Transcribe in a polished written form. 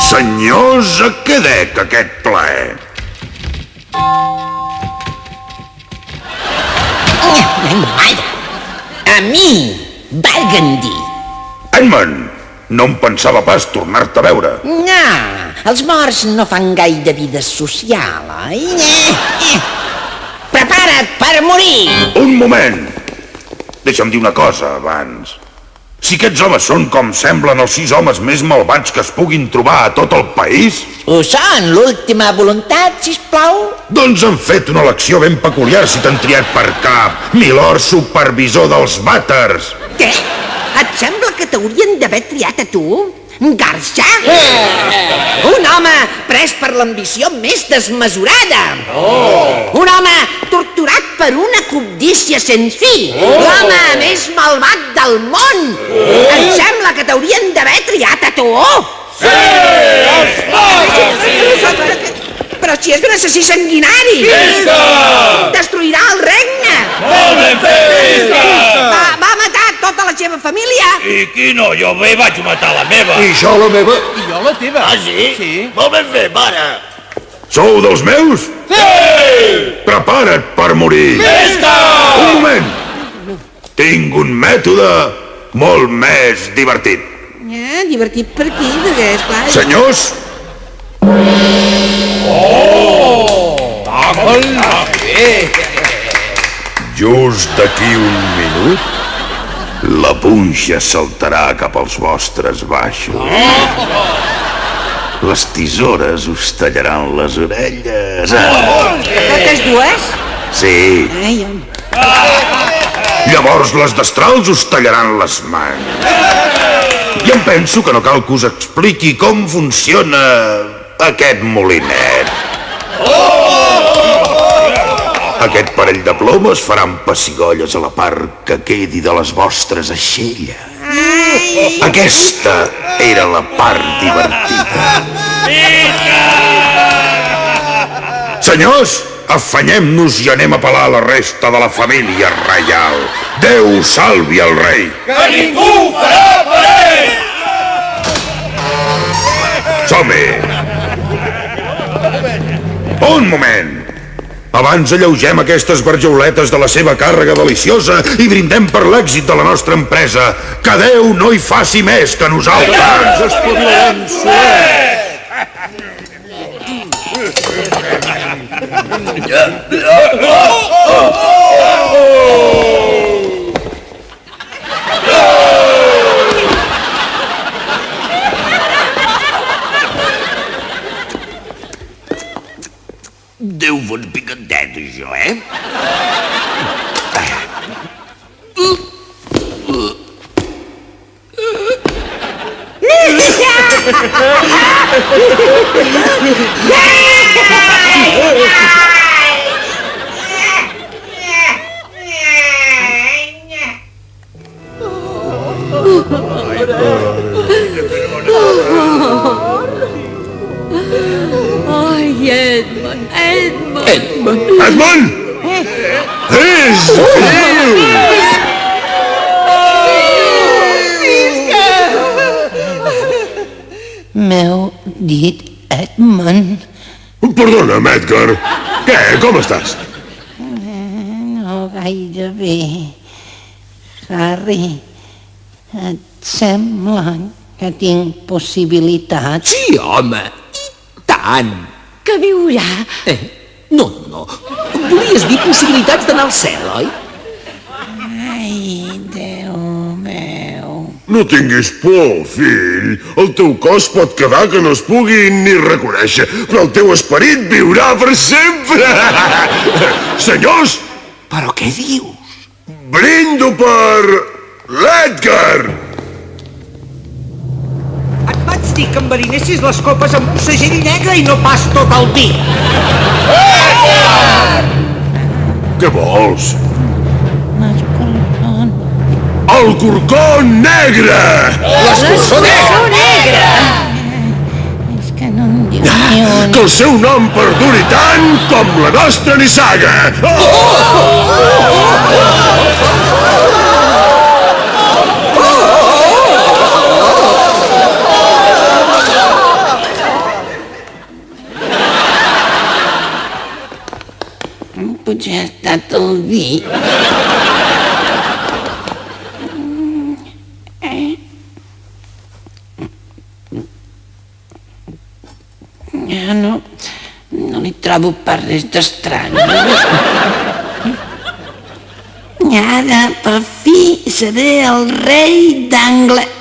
Senyors, a què dec aquest ple? Mare, a mi, Burgundy. Edmund, no em pensava pas tornar-te a veure. No, els morts no fan gaire vida social, oi? Prepara't per morir! Un moment! Deixa'm dir una cosa abans. Si aquests homes són com semblen els 6 homes més malvats que es puguin trobar a tot el país... Ho són, l'última voluntat, sisplau? Doncs han fet una elecció ben peculiar si t'han triat per cap, milord supervisor dels vàters. Què? Et sembla que t'haurien d'haver triat a tu? Garxa? Un home pres per l'ambició més desmesurada. Un home torturat per una cobdícia sense fi. L'home més malvat del món. Em sembla que t'haurien d'haver triat a tu. Sí! Però si és un assassí sanguinari. Visca! Destruirà el regne. Molt ben fet, visca! Va matar tota la seva família. I qui no? Jo bé vaig matar la meva. I jo la meva? I jo la teva. Ah, sí? Sí. Molt ben fet, pare. Sou dels meus? Sí! Prepara't per morir. Visca! Un moment. Tinc un mètode molt més divertit. Divertit per aquí, perquè esclar... Senyors, just d'aquí un minut, la punxa saltarà cap als vostres baixos. Les tisores us tallaran les orelles. Totes dues? Sí. Ai, Llavors les destrals us tallaran les mans. I em penso que no cal que us expliqui com funciona aquest molinet. Aquest parell de plomes faran pessigolles a la part que quedi de les vostres aixelles. Aquesta era la part divertida. Senyors, afanyem-nos i anem a pelar la resta de la família reial. Déu salvi el rei. Que ningú farà per ell! Som-hi! Un moment! Abans alleugem aquestes barjauletes de la seva càrrega deliciosa i brindem per l'èxit de la nostra empresa. Que Déu no hi faci més que nosaltres! Espavilarem, Soler! Déu fot picantet, això, Ai, Edmund, Edmund. Edmund! És viu! m'heu dit Edmund. Perdona'm, Edgar. Què? Com estàs? No gaire bé. Harry, et sembla que tinc possibilitats? Sí, home, i tant. Que viurà. No. Volies dir possibilitats d'anar al cel, oi? Ai, Déu meu. No tinguis por, fill. El teu cos pot quedar que no es pugui ni reconèixer, però el teu esperit viurà per sempre. Senyors, Però què dius? brindo per l'Edgar. Et vaig dir que enverinessis les copes amb un segell negre i no pas tot el vi. Què vols? L'escorpon. El corcó negre! L'escorpó negre! És que no en diu ni un. Que el seu nom perduri tant com la nostra nissaga! potser ha estat el vi. No li trobo per res d'estrany. Ara, per fi, seré el rei d'Anglaterra.